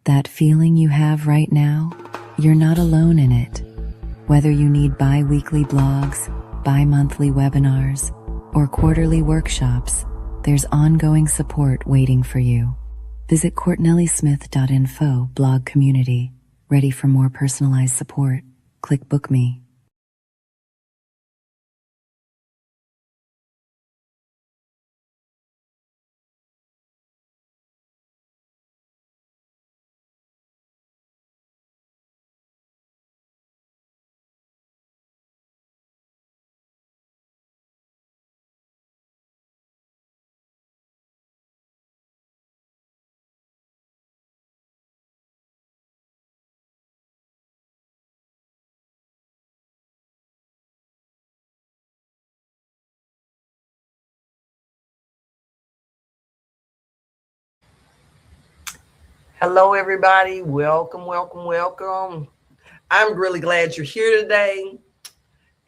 That feeling you have right now, you're not alone in it. Whether you need bi-weekly blogs, bi-monthly webinars, or quarterly workshops, there's ongoing support waiting for you. Visit courtnellysmith.info blog community. Ready for more personalized support? Click Book Me. Hello, everybody. Welcome, welcome, welcome. I'm really glad you're here today.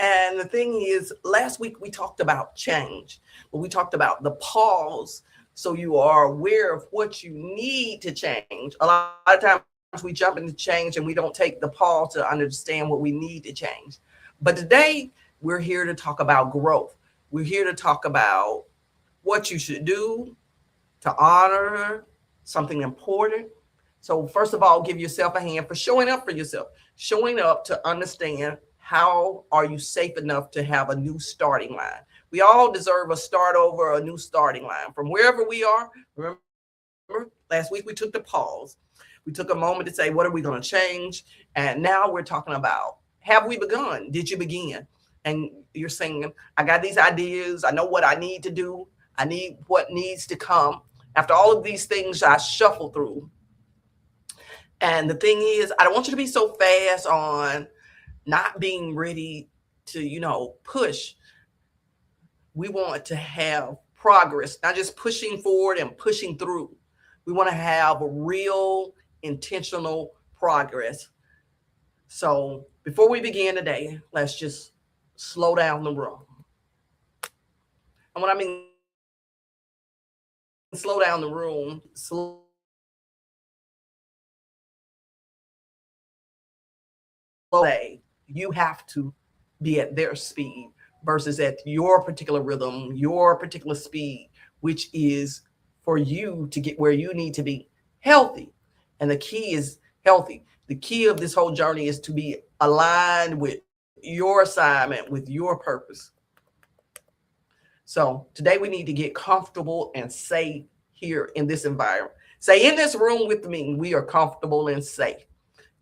And the thing is, last week we talked about change, but we talked about the pause so you are aware of what you need to change. A lot of times we jump into change and we don't take the pause to understand what we need to change. But today we're here to talk about growth. We're here to talk about what you should do to honor something important. So first of all, give yourself a hand for showing up for yourself, showing up to understand how are you safe enough to have a new starting line. We all deserve a start over, a new starting line from wherever we are. Remember, last week we took the pause. We took a moment to say, what are we going to change? And now we're talking about, have we begun? Did you begin? And you're saying, I got these ideas. I know what I need to do. I need what needs to come. After all of these things I shuffle through, and the thing is, I don't want you to be so fast on not being ready to, push. We want to have progress, not just pushing forward and pushing through. We want to have a real intentional progress. So before we begin today, let's just slow down the room. And what I mean, slow down the room, slow you have to be at their speed versus at your particular rhythm, your particular speed, which is for you to get where you need to be healthy. And the key is healthy. The key of this whole journey is to be aligned with your assignment, with your purpose. So today we need to get comfortable and safe here in this environment. Say, in this room with me, we are comfortable and safe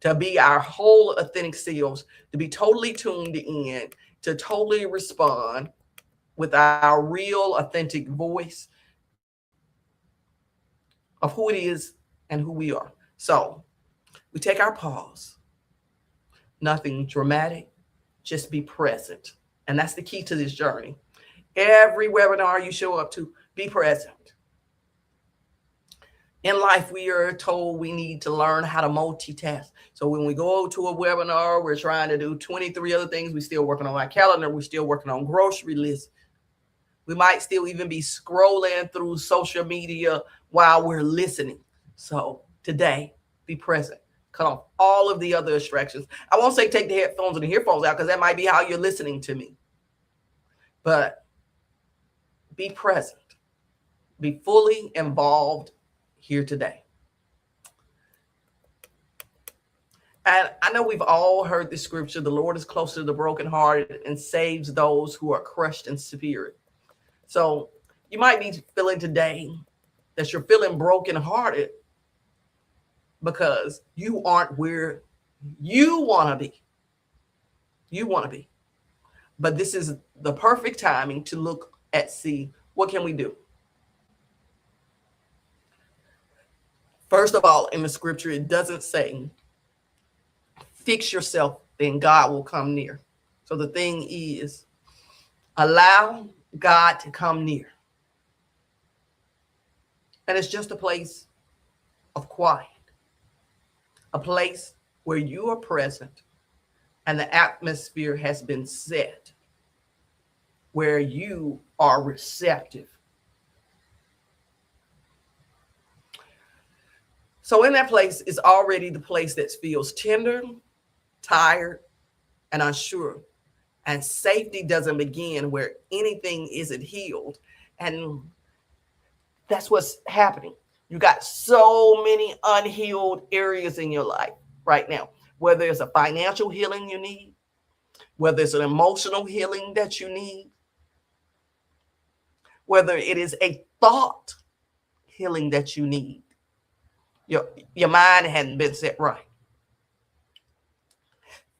to be our whole authentic selves, to be totally tuned in, to totally respond with our real authentic voice of who it is and who we are. So we take our pause, nothing dramatic, just be present. And that's the key to this journey. Every webinar you show up to, be present. In life, we are told we need to learn how to multitask. So when we go to a webinar, we're trying to do 23 other things. We're still working on our calendar. We're still working on grocery lists. We might still even be scrolling through social media while we're listening. So today, be present. Cut off all of the other distractions. I won't say take the headphones and the earphones out, because that might be how you're listening to me. But be present. Be fully involved here today. And I know we've all heard the scripture, the Lord is close to the brokenhearted and saves those who are crushed in spirit. So you might be feeling today that you're feeling brokenhearted because you aren't where you want to be. You want to be. But this is the perfect timing to look at, see, what can we do? First of all, in the scripture, it doesn't say, fix yourself, then God will come near. So the thing is, allow God to come near. And it's just a place of quiet, a place where you are present and the atmosphere has been set, where you are receptive. So in that place is already the place that feels tender, tired, and unsure. And safety doesn't begin where anything isn't healed. And that's what's happening. You got so many unhealed areas in your life right now, whether it's a financial healing you need, whether it's an emotional healing that you need, whether it is a thought healing that you need. Your mind hadn't been set right.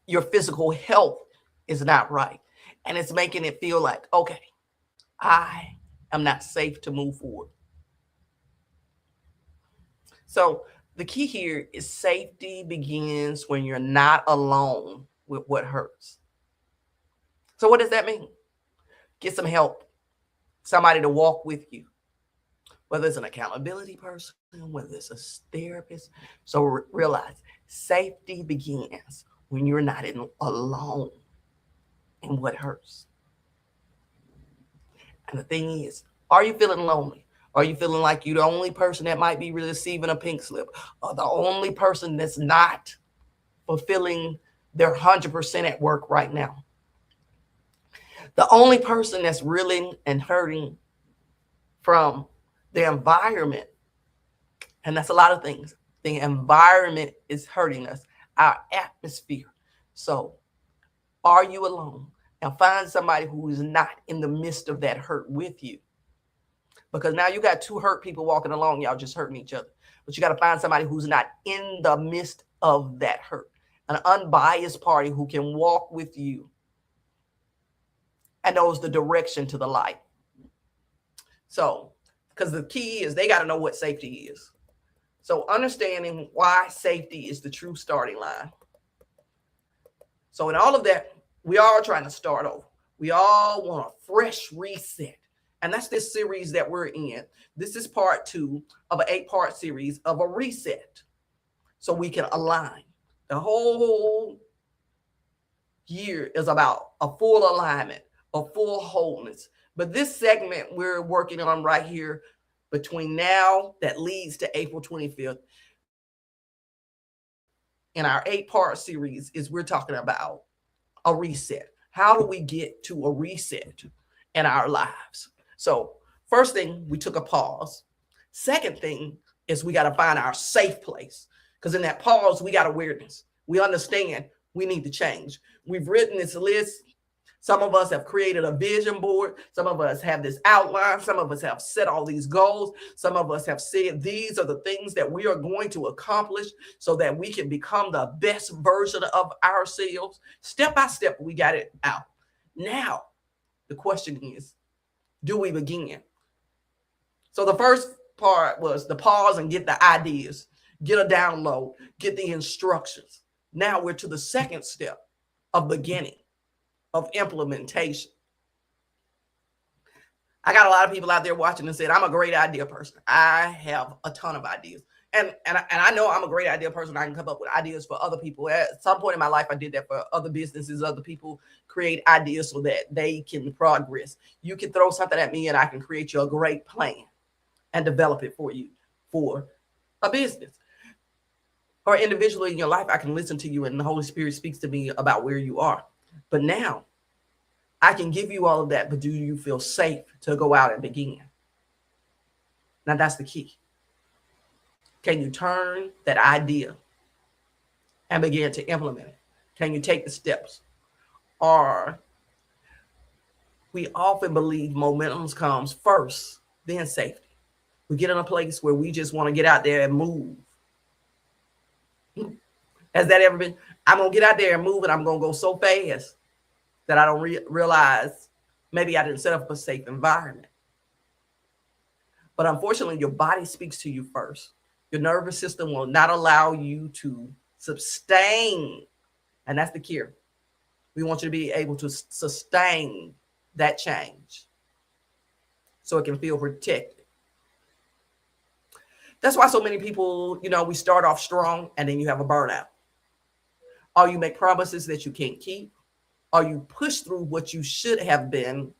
Your physical health is not right. And it's making it feel like, okay, I am not safe to move forward. So the key here is safety begins when you're not alone with what hurts. So what does that mean? Get some help, somebody to walk with you, whether it's an accountability person, whether it's a therapist. So realize safety begins when you're not alone in what hurts. And the thing is, are you feeling lonely? Are you feeling like you're the only person that might be receiving a pink slip, or the only person that's not fulfilling their 100% at work right now? The only person that's reeling and hurting from the environment, and that's a lot of things. The environment is hurting us, our atmosphere. So are you alone? And find somebody who is not in the midst of that hurt with you. Because now you got two hurt people walking along, y'all just hurting each other. But you got to find somebody who's not in the midst of that hurt, an unbiased party who can walk with you and knows the direction to the light. So, because the key is they got to know what safety is. So understanding why safety is the true starting line. So in all of that, we are trying to start over. We all want a fresh reset. And that's this series that we're in. This is part 2 of an 8-part series of a reset. So we can align. The whole year is about a full alignment, a full wholeness. But this segment we're working on right here between now that leads to April 25th in our 8-part series is we're talking about a reset. How do we get to a reset in our lives? So first thing, we took a pause. Second thing is we got to find our safe place, because in that pause, we got awareness. We understand we need to change. We've written this list. Some of us have created a vision board. Some of us have this outline. Some of us have set all these goals. Some of us have said these are the things that we are going to accomplish so that we can become the best version of ourselves. Step by step, we got it out. Now, the question is, do we begin? So the first part was the pause and get the ideas, get a download, get the instructions. Now we're to the second step of beginning, of implementation. I got a lot of people out there watching and said, I'm a great idea person. I have a ton of ideas. And I know I'm a great idea person. I can come up with ideas for other people. At some point in my life, I did that for other businesses. Other people create ideas so that they can progress. You can throw something at me and I can create you a great plan and develop it for you for a business. Or individually in your life, I can listen to you and the Holy Spirit speaks to me about where you are. But now I can give you all of that, but do you feel safe to go out and begin? Now that's the key. Can you turn that idea and begin to implement it? Can you take the steps? Or we often believe momentum comes first, then safety. We get in a place where we just want to get out there and move. Has that ever been? I'm going to get out there and move, and I'm going to go so fast that I don't realize maybe I didn't set up a safe environment. But unfortunately, your body speaks to you first. Your nervous system will not allow you to sustain. And that's the key. We want you to be able to sustain that change so it can feel protected. That's why so many people, we start off strong and then you have a burnout. Or you make promises that you can't keep. Or you push through what you should have been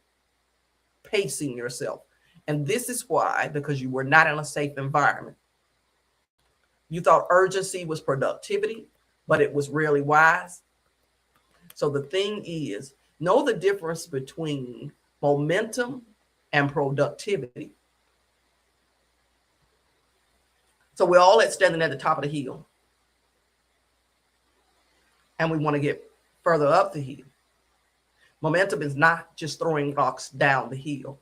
pacing yourself. And this is why, because you were not in a safe environment. You thought urgency was productivity, but it was really wise. So the thing is, know the difference between momentum and productivity. So we're all standing at the top of the hill, and we want to get further up the hill. Momentum is not just throwing rocks down the hill.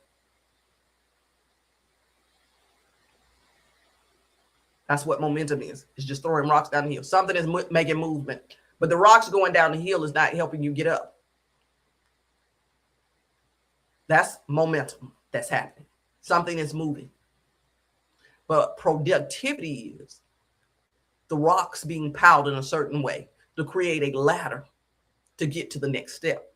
That's what momentum is. It's just throwing rocks down the hill. Something is making movement, but the rocks going down the hill is not helping you get up. That's momentum that's happening. Something is moving. But productivity is the rocks being piled in a certain way to create a ladder to get to the next step.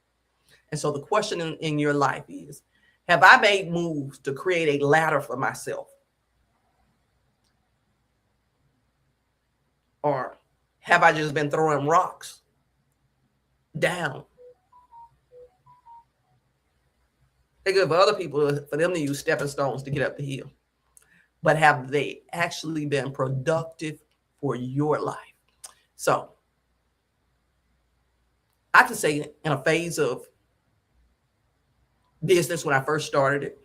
And so the question in your life is, have I made moves to create a ladder for myself? Or have I just been throwing rocks down? They're good for other people, for them to use stepping stones to get up the hill. But have they actually been productive for your life? So I can say in a phase of business when I first started it,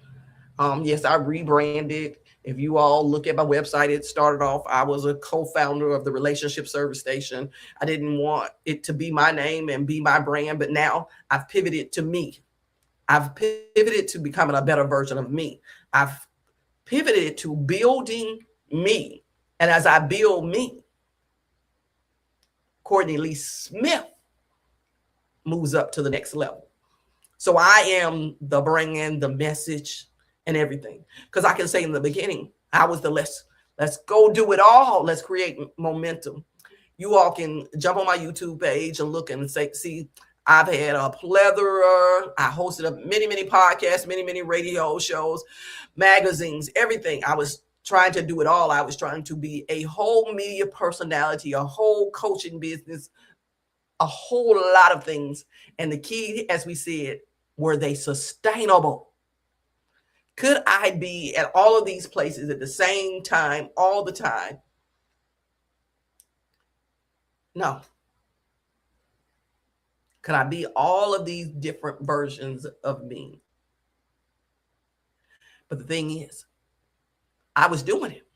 yes, I rebranded. If you all look at my website, it started off, I was a co-founder of the Relationship Service Station. I didn't want it to be my name and be my brand, but now I've pivoted to me. I've pivoted to becoming a better version of me. I've pivoted to building me. And as I build me, Courtney Lee Smith moves up to the next level. So I am the brand, the message, and everything. Because I can say in the beginning, I was the let's go do it all. Let's create momentum. You all can jump on my YouTube page and look and see, I've had a plethora. I hosted up many podcasts, many radio shows, magazines, everything. I was trying to do it all. I was trying to be a whole media personality, a whole coaching business, a whole lot of things. And the key, as we said, were they sustainable? Could I be at all of these places at the same time, all the time? No. Could I be all of these different versions of me? But the thing is, I was doing it.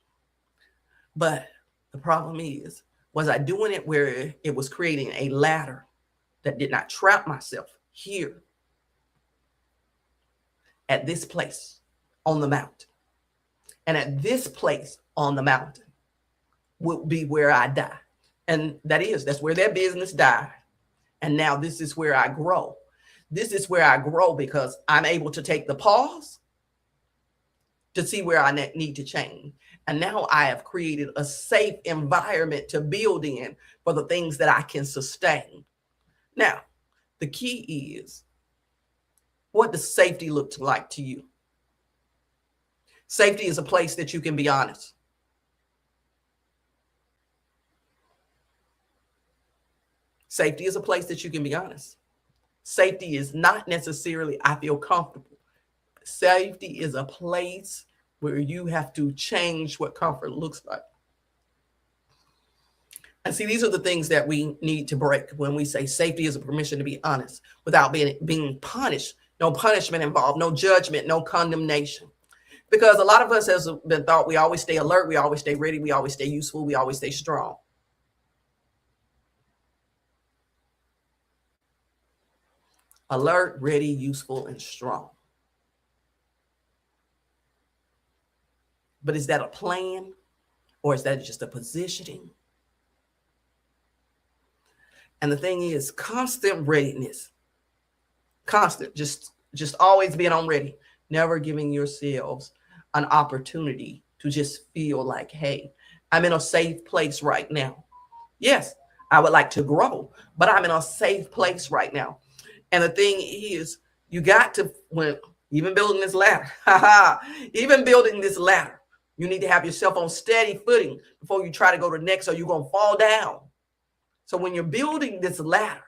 But the problem is, was I doing it where it was creating a ladder that did not trap myself here at this place on the mountain? And at this place on the mountain would be where I die. And that's where their business died. And now this is where I grow. This is where I grow because I'm able to take the pause to see where I need to change. And now I have created a safe environment to build in for the things that I can sustain. Now, the key is, what does safety look like to you? Safety is a place that you can be honest. Safety is a place that you can be honest. Safety is not necessarily, I feel comfortable. Safety is a place where you have to change what comfort looks like. And see, these are the things that we need to break when we say safety is a permission to be honest without being punished. No punishment involved, no judgment, no condemnation. Because a lot of us has been thought we always stay alert, we always stay ready, we always stay useful, we always stay strong. Alert, ready, useful, and strong. But is that a plan, or is that just a positioning? And the thing is, constant readiness, constant, just always being on ready, never giving yourselves an opportunity to just feel like, hey, I'm in a safe place right now. Yes, I would like to grow, but I'm in a safe place right now. And the thing is, you got to, when even building this ladder, even building this ladder, you need to have yourself on steady footing before you try to go to the next, or you're going to fall down. So when you're building this ladder,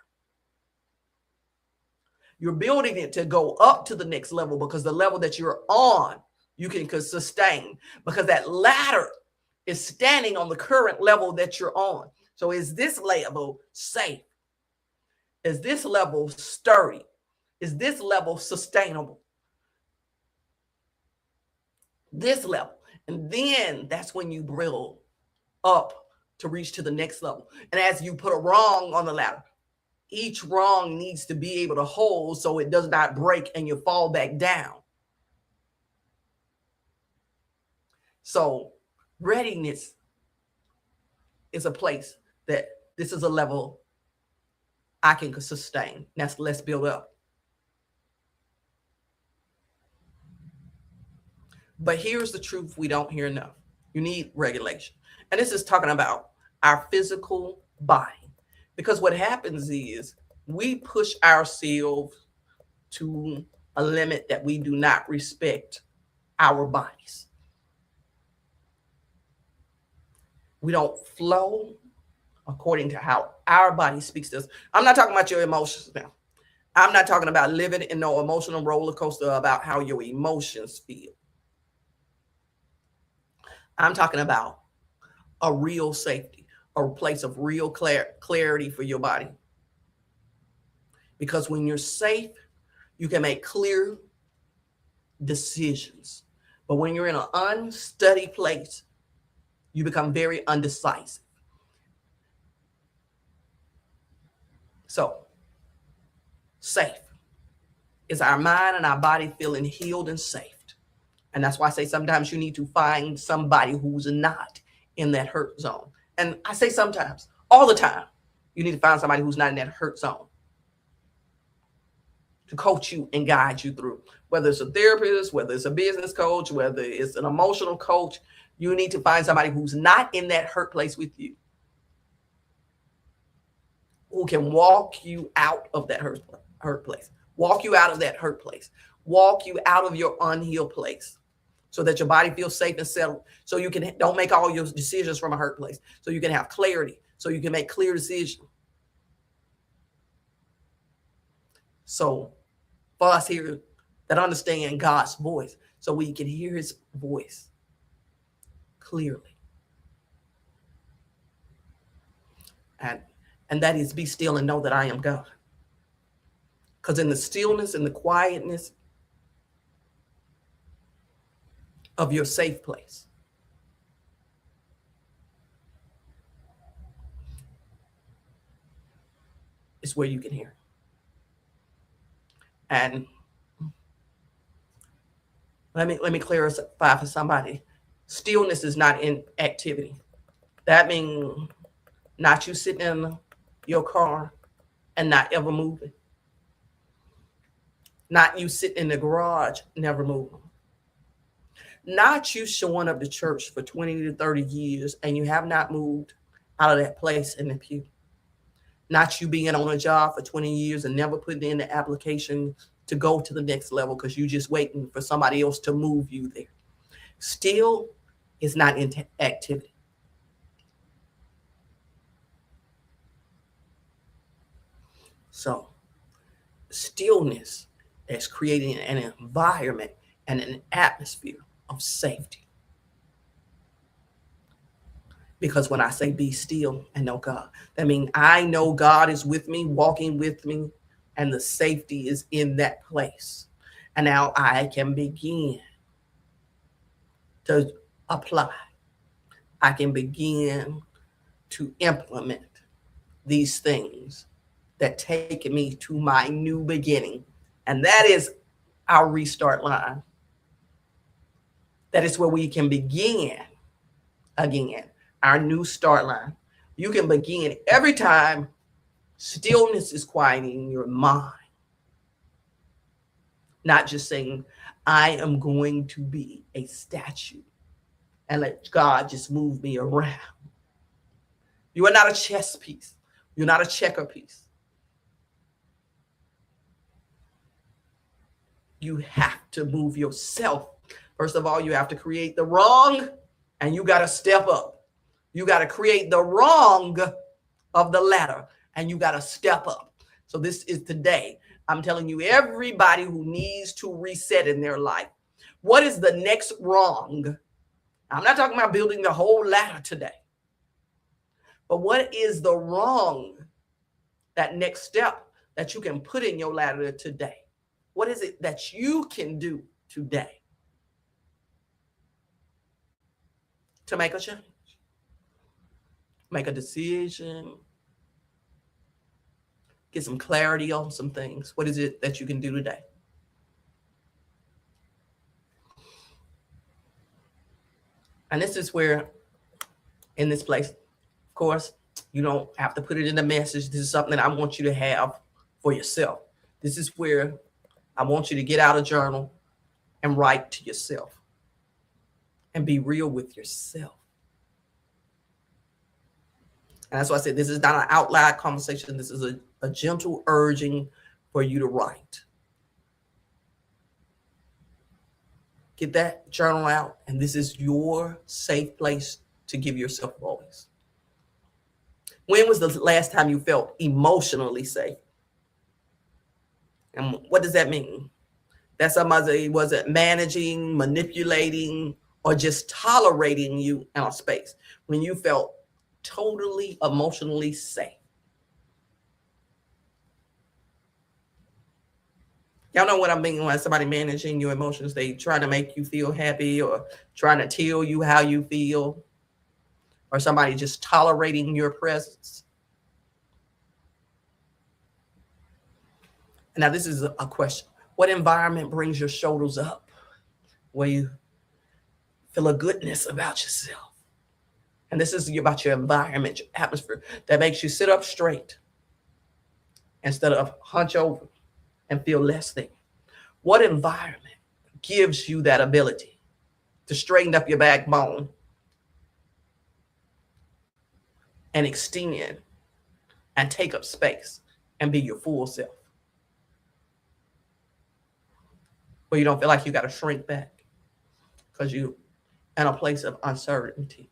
you're building it to go up to the next level, because the level that you're on, you can sustain, because that ladder is standing on the current level that you're on. So is this level safe? Is this level sturdy? Is this level sustainable? This level. And then that's when you build up to reach to the next level. And as you put a rung on the ladder, each rung needs to be able to hold so it does not break and you fall back down. So readiness is a place that this is a level I can sustain. That's let's build up. But here's the truth we don't hear enough. You need regulation. And this is talking about our physical body. Because what happens is we push ourselves to a limit that we do not respect our bodies. We don't flow according to how our body speaks to us. I'm not talking about your emotions now. I'm not talking about living in no emotional roller coaster about how your emotions feel. I'm talking about a real safety, a place of real clarity for your body. Because when you're safe, you can make clear decisions. But when you're in an unsteady place, you become very undecisive. So, safe is our mind and our body feeling healed and safe. And that's why I say sometimes you need to find somebody who's not in that hurt zone. And I say sometimes, all the time, you need to find somebody who's not in that hurt zone to coach you and guide you through. Whether it's a therapist, whether it's a business coach, whether it's an emotional coach, you need to find somebody who's not in that hurt place with you, who can walk you out of that hurt place, walk you out of that hurt place, walk you out of your unhealed place, so that your body feels safe and settled, so you can don't make all your decisions from a hurt place, so you can have clarity, so you can make clear decisions. So for us here that understand God's voice, so we can hear his voice clearly. And that is be still and know that I am God. Because in the stillness and the quietness of your safe place, is where you can hear. And let me clarify for somebody. Stillness is not inactivity. That means not you sitting in your car and not ever moving. Not you sitting in the garage, never moving. Not you showing up to church for 20 to 30 years and you have not moved out of that place in the pew. Not you being on a job for 20 years and never putting in the application to go to the next level because you're just waiting for somebody else to move you there. Still is not activity. So stillness is creating an environment and an atmosphere of safety. Because when I say be still and know God, that means I know God is with me, walking with me, and the safety is in that place. And now I can begin to apply. I can begin to implement these things that take me to my new beginning. And that is our restart line. That is where we can begin again, our new start line. You can begin every time stillness is quieting your mind. Not just saying, I am going to be a statue and let God just move me around. You are not a chess piece. You're not a checker piece. You have to move yourself. First of all, you have to create the wrong, and you got to step up. You got to create the wrong of the ladder, and you got to step up. So this is today. I'm telling you, everybody who needs to reset in their life, what is the next wrong? I'm not talking about building the whole ladder today. But what is the wrong, that next step that you can put in your ladder today? What is it that you can do today to make a change? Make a decision, get some clarity on some things. What is it that you can do today? And this is where, in this place, of course, you don't have to put it in the message. This is something that I want you to have for yourself. This is where I want you to get out a journal and write to yourself and be real with yourself. And that's why I said this is not an out loud conversation. This is a gentle urging for you to write. Get that journal out, and this is your safe place to give yourself voice. When was the last time you felt emotionally safe? And what does that mean? That somebody wasn't managing, manipulating, or just tolerating you in a space. When you felt totally emotionally safe. Y'all know what I mean when somebody managing your emotions. They trying to make you feel happy or trying to tell you how you feel, or somebody just tolerating your presence. Now, this is a question. What environment brings your shoulders up, where you feel a goodness about yourself? And this is about your environment, your atmosphere, that makes you sit up straight instead of hunch over and feel less than. What environment gives you that ability to straighten up your backbone and extend and take up space and be your full self, where you don't feel like you got to shrink back because you're in a place of uncertainty?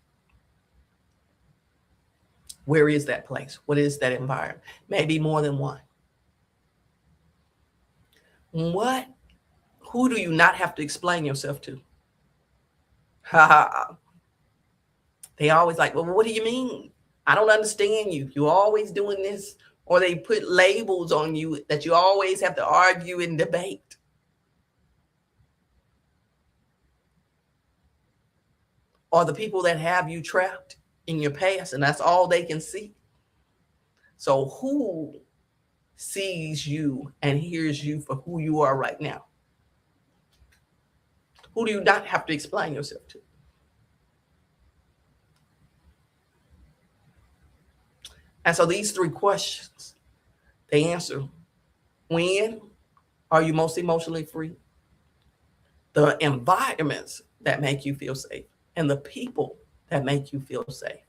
Where is that place? What is that environment? Maybe more than one. Who do you not have to explain yourself to? They always like, well, what do you mean? I don't understand you. You're always doing this. Or they put labels on you that you always have to argue and debate. Or the people that have you trapped in your past, and that's all they can see. So who sees you and hears you for who you are right now? Who do you not have to explain yourself to? And so these three questions, they answer: when are you most emotionally free? The environments that make you feel safe, and the people that make you feel safe.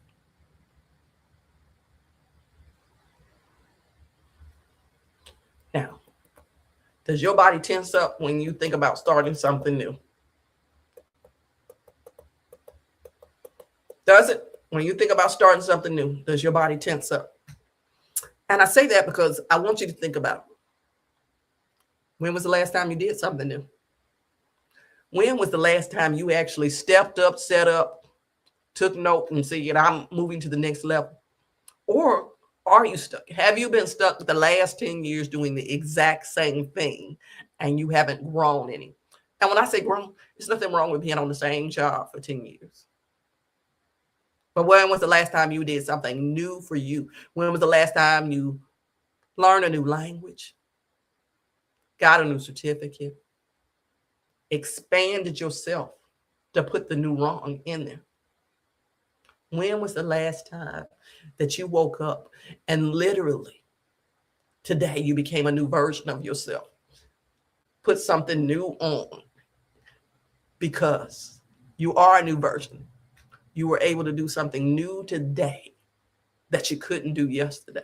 Now, does your body tense up when you think about starting something new? Does it? When you think about starting something new, does your body tense up? And I say that because I want you to think about, when was the last time you did something new? When was the last time you actually stepped up, set up, took note, and said, I'm moving to the next level? Or are you stuck? Have you been stuck the last 10 years doing the exact same thing and you haven't grown any? And when I say grown, there's nothing wrong with being on the same job for 10 years. But when was the last time you did something new for you? When was the last time you learned a new language, got a new certificate, expanded yourself to put the new wrong in there? When was the last time that you woke up and literally today you became a new version of yourself? Put something new on, because you are a new version. You were able to do something new today that you couldn't do yesterday.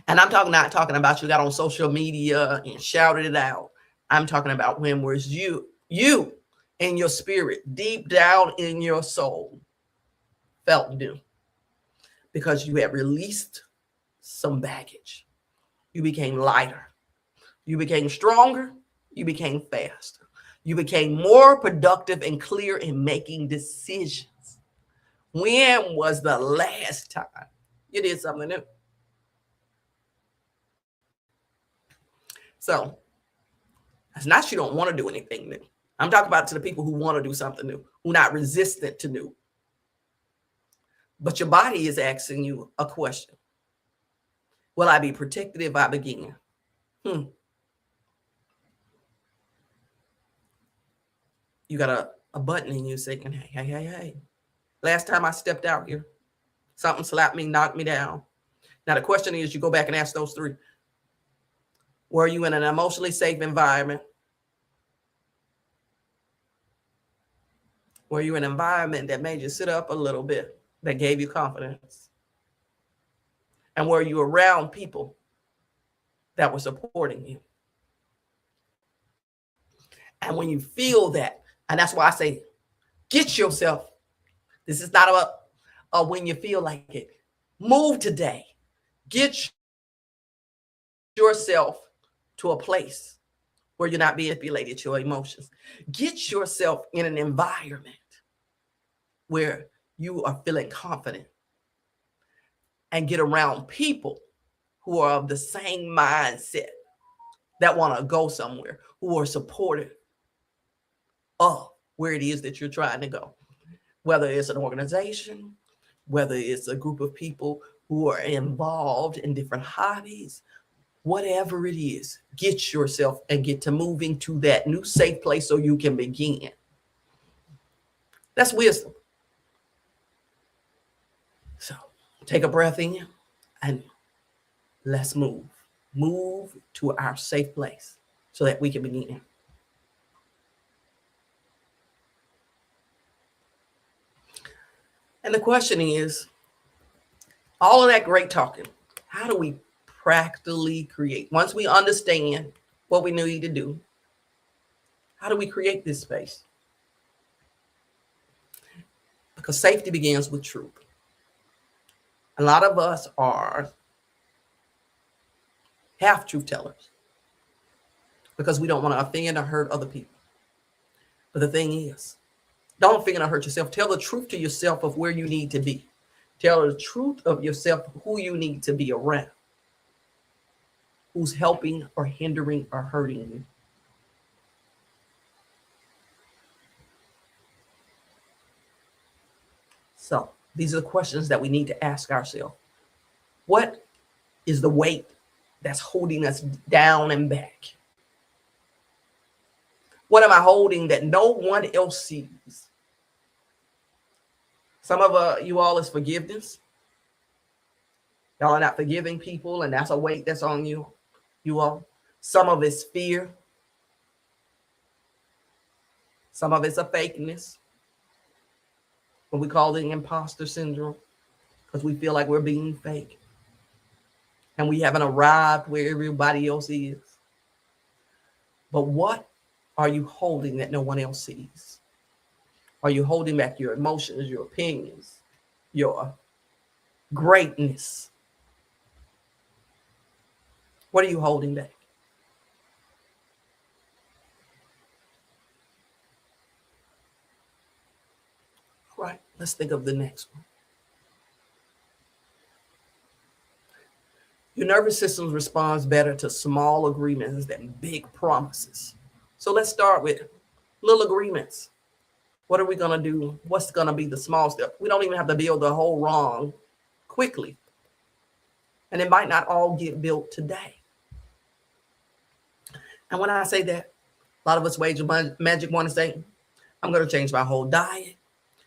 And I'm not talking about you got on social media and shouted it out. I'm talking about when was you in your spirit, deep down in your soul, felt new, because you had released some baggage. You became lighter. You became stronger. You became faster. You became more productive and clear in making decisions. When was the last time you did something new? So it's not you don't want to do anything new. I'm talking about to the people who want to do something new, who are not resistant to new. But your body is asking you a question. Will I be protected if I begin? You got a button in you saying, hey. Last time I stepped out here, something slapped me, knocked me down. Now the question is, you go back and ask those three. Were you in an emotionally safe environment? Were you in an environment that made you sit up a little bit, that gave you confidence? And were you around people that were supporting you? And when you feel that, and that's why I say, get yourself. This is not about when you feel like it. Move today. Get yourself to a place where you're not being manipulated your emotions. Get yourself in an environment where you are feeling confident, and get around people who are of the same mindset, that want to go somewhere, who are supportive of where it is that you're trying to go. Whether it's an organization, whether it's a group of people who are involved in different hobbies, whatever it is, get yourself and get to moving to that new safe place so you can begin. That's wisdom. So take a breath in and let's move. Move to our safe place so that we can begin. And the question is, all of that great talking, how do we practically create? Once we understand what we need to do, how do we create this space? Because safety begins with truth. A lot of us are half-truth tellers because we don't want to offend or hurt other people. But the thing is, don't offend or hurt yourself. Tell the truth to yourself of where you need to be. Tell the truth of yourself, who you need to be around, who's helping or hindering or hurting you. So these are the questions that we need to ask ourselves. What is the weight that's holding us down and back? What am I holding that no one else sees? Some of you all is forgiveness. Y'all are not forgiving people, and that's a weight that's on you all. Some of it's fear. Some of it's a fakeness. What we call the imposter syndrome, because we feel like we're being fake. And we haven't arrived where everybody else is. But what are you holding that no one else sees? Are you holding back your emotions, your opinions, your greatness? What are you holding back? All right, let's think of the next one. Your nervous system responds better to small agreements than big promises. So let's start with little agreements. What are we going to do? What's going to be the small step? We don't even have to build the whole wrong quickly. And it might not all get built today. And when I say that, a lot of us wage magic want to say, I'm going to change my whole diet.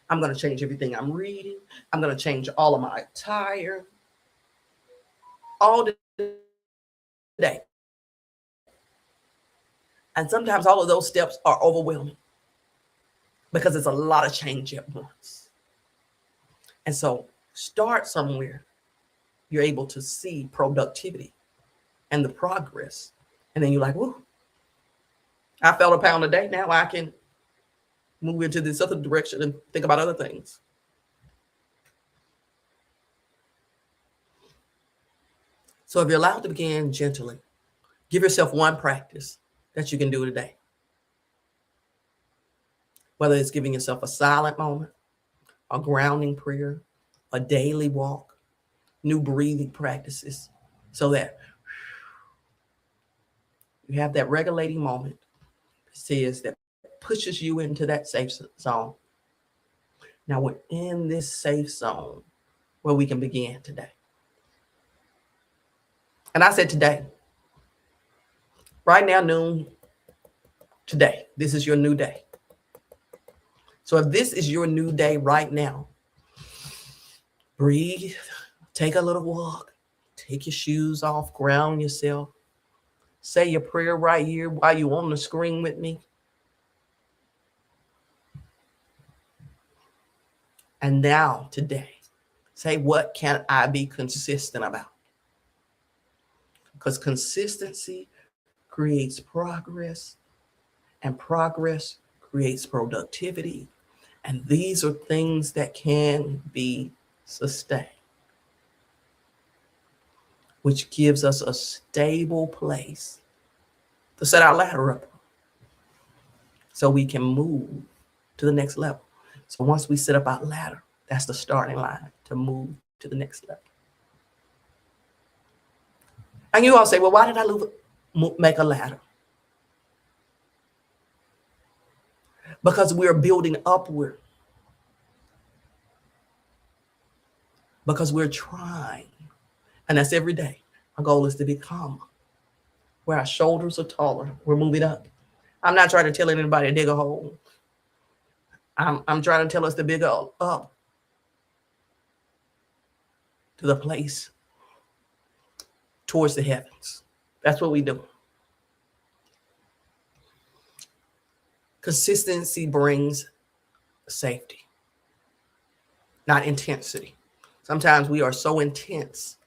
I'm going to change everything I'm reading. I'm going to change all of my attire. All day. And sometimes all of those steps are overwhelming because it's a lot of change at once. And so start somewhere. You're able to see productivity and the progress. And then you're like, whoo, I felt a pound a day. Now I can move into this other direction and think about other things. So if you're allowed to begin gently, give yourself one practice that you can do today. whether it's giving yourself a silent moment, a grounding prayer, a daily walk, new breathing practices, so that you have that regulating moment that pushes you into that safe zone. Now we're in this safe zone where we can begin today. And I said today, right now, noon, today, this is your new day. So if this is your new day right now, breathe, take a little walk, take your shoes off, ground yourself, say your prayer right here while you're on the screen with me. And now, today, say, what can I be consistent about? Because consistency creates progress, and progress creates productivity. And these are things that can be sustained, which gives us a stable place to set our ladder up so we can move to the next level. So once we set up our ladder, that's the starting line to move to the next level. And you all say, well, why did I make a ladder? Because we're building upward. Because we're trying. And that's every day. Our goal is to become where our shoulders are taller. We're moving up. I'm not trying to tell anybody to dig a hole. I'm trying to tell us to dig up to the place towards the heavens. That's what we do. Consistency brings safety, not intensity. Sometimes we are so intense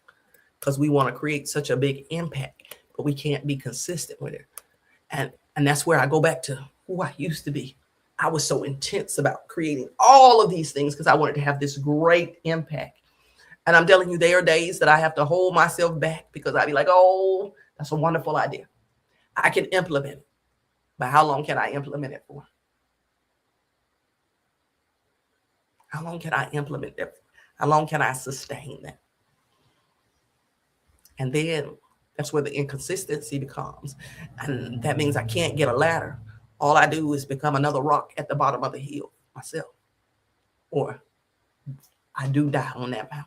because we want to create such a big impact, but we can't be consistent with it. And that's where I go back to who I used to be. I was so intense about creating all of these things because I wanted to have this great impact. And I'm telling you, there are days that I have to hold myself back because I'd be like, oh, that's a wonderful idea. I can implement it. But how long can I implement it for? How long can I implement that? How long can I sustain that? And then that's where the inconsistency becomes. And that means I can't get a ladder. All I do is become another rock at the bottom of the hill myself. Or I do die on that mountain.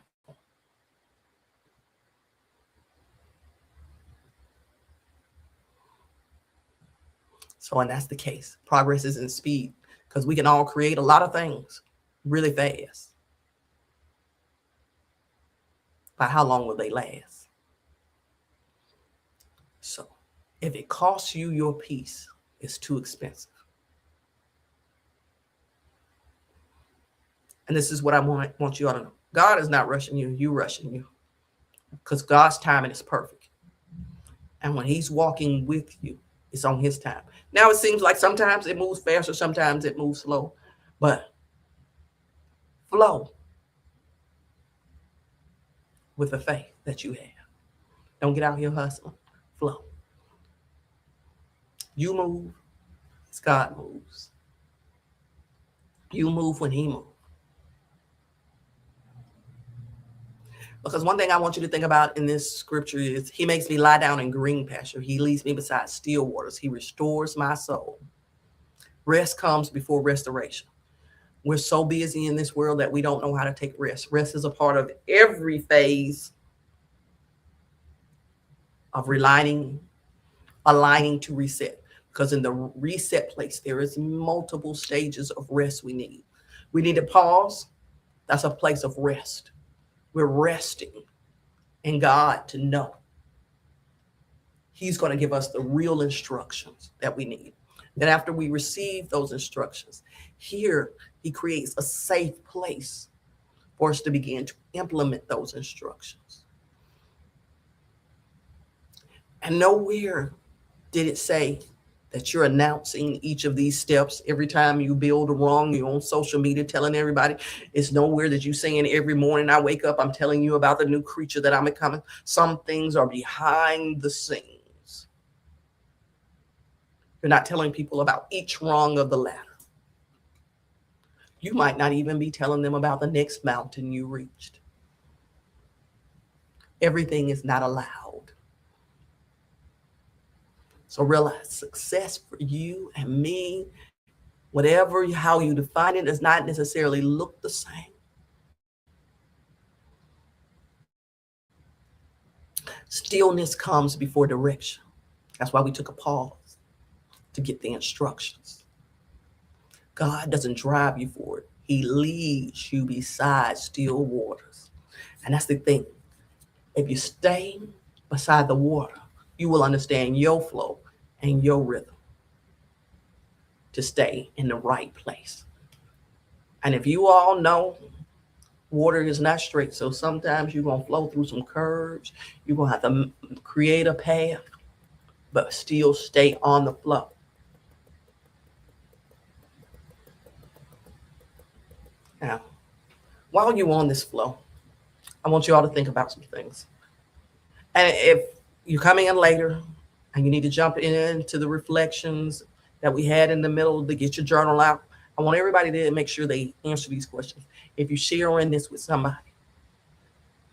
So, and that's the case. Progress is in speed because we can all create a lot of things really fast. But how long will they last? So, if it costs you your peace, it's too expensive. And this is what I want you all to know. God is not rushing you, you're rushing you. Because God's timing is perfect. And when he's walking with you, it's on his time. Now it seems like sometimes it moves faster, sometimes it moves slow. But flow with the faith that you have. Don't get out here hustling. Flow. You move as God moves. You move when he moves. Because one thing I want you to think about in this scripture is he makes me lie down in green pasture. He leads me beside still waters. He restores my soul. Rest comes before restoration. We're so busy in this world that we don't know how to take rest. Rest is a part of every phase of aligning to reset. Because in the reset place, there is multiple stages of rest we need. We need to pause. That's a place of rest. We're resting in God to know he's going to give us the real instructions that we need. Then after we receive those instructions, here he creates a safe place for us to begin to implement those instructions. And nowhere did it say that you're announcing each of these steps every time you build wrong. You're on social media telling everybody. It's nowhere that you saying every morning I wake up, I'm telling you about the new creature that I'm becoming. Some things are behind the scenes. You're not telling people about each rung of the ladder. You might not even be telling them about the next mountain you reached. Everything is not allowed. So realize success for you and me, whatever, how you define it, does not necessarily look the same. Stillness comes before direction. That's why we took a pause to get the instructions. God doesn't drive you forward. He leads you beside still waters. And that's the thing. If you stay beside the water, you will understand your flow and your rhythm to stay in the right place. And if you all know, water is not straight. So sometimes you're going to flow through some curves. You're going to have to create a path, but still stay on the flow. Now, while you're on this flow, I want you all to think about some things. And if you're coming in later and you need to jump into the reflections that we had in the middle to get your journal out, I want everybody to make sure they answer these questions. If you're sharing this with somebody,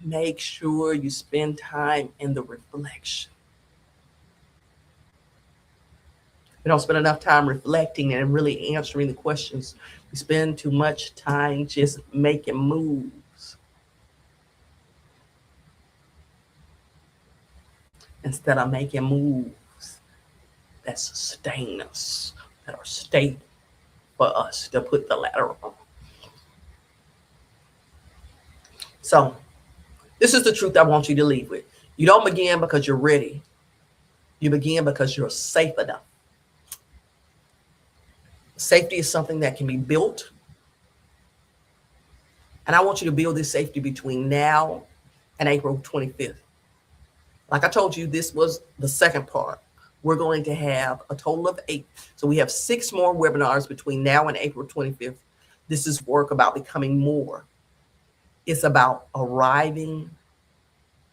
make sure you spend time in the reflection. We don't spend enough time reflecting and really answering the questions. We spend too much time just making moves instead of making moves that sustain us, that are stable for us to put the ladder on. So this is the truth I want you to leave with. You don't begin because you're ready. You begin because you're safe enough. Safety is something that can be built. And I want you to build this safety between now and April 25th. Like I told you, this was the second part. We're going to have a total of 8. So we have 6 more webinars between now and April 25th. This is work about becoming more. It's about arriving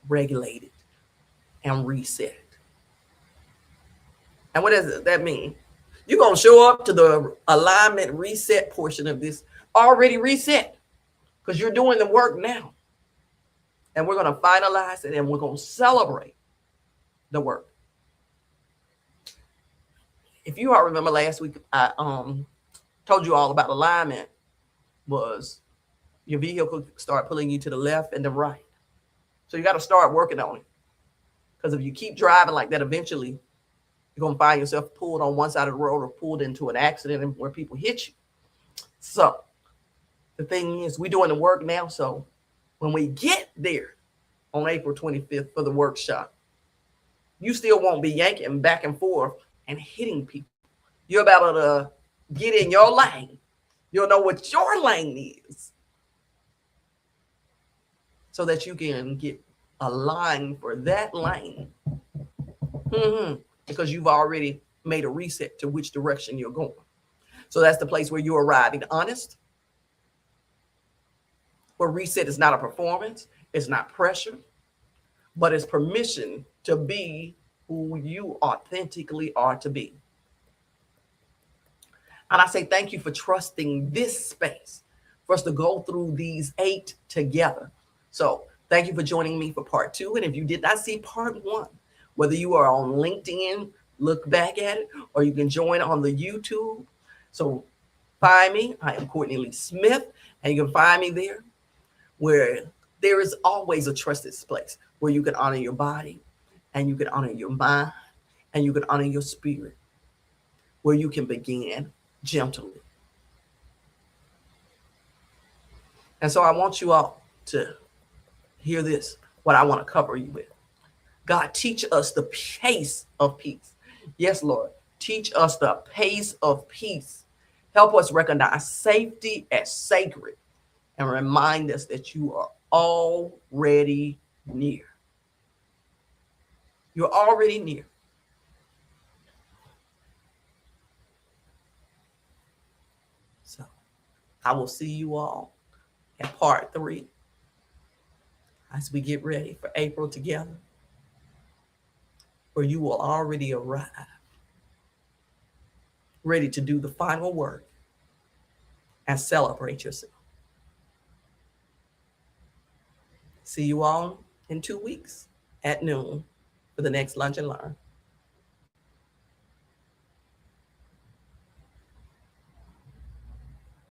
regulated and reset. And what does that mean? You're going to show up to the alignment reset portion of this already reset because you're doing the work now. And we're going to finalize it and we're going to celebrate the work. If you all remember last week, I told you all about alignment was your vehicle start pulling you to the left and the right. So you got to start working on it. Because if you keep driving like that, eventually you're going to find yourself pulled on one side of the road or pulled into an accident where people hit you. So the thing is, we're doing the work now. So when we get there on April 25th for the workshop, you still won't be yanking back and forth and hitting people. You'll be able to get in your lane. You'll know what your lane is so that you can get aligned for that lane. Because you've already made a reset to which direction you're going. So that's the place where you're arriving honest, where reset is not a performance, it's not pressure, but it's permission to be who you authentically are to be. And I say thank you for trusting this space for us to go through these 8 together. So thank you for joining me for part 2. And if you did not see part 1, whether you are on LinkedIn, look back at it, or you can join on the YouTube. So find me. I am Courtney Lee Smith, and you can find me there where there is always a trusted place where you can honor your body and you can honor your mind and you can honor your spirit, where you can begin gently. And so I want you all to hear this, what I want to cover you with. God, teach us the pace of peace. Yes, Lord, teach us the pace of peace. Help us recognize safety as sacred and remind us that you are already near. You're already near. So I will see you all in part 3 as we get ready for April together, where you will already arrive, ready to do the final work and celebrate yourself. See you all in 2 weeks at noon for the next Lunch and Learn.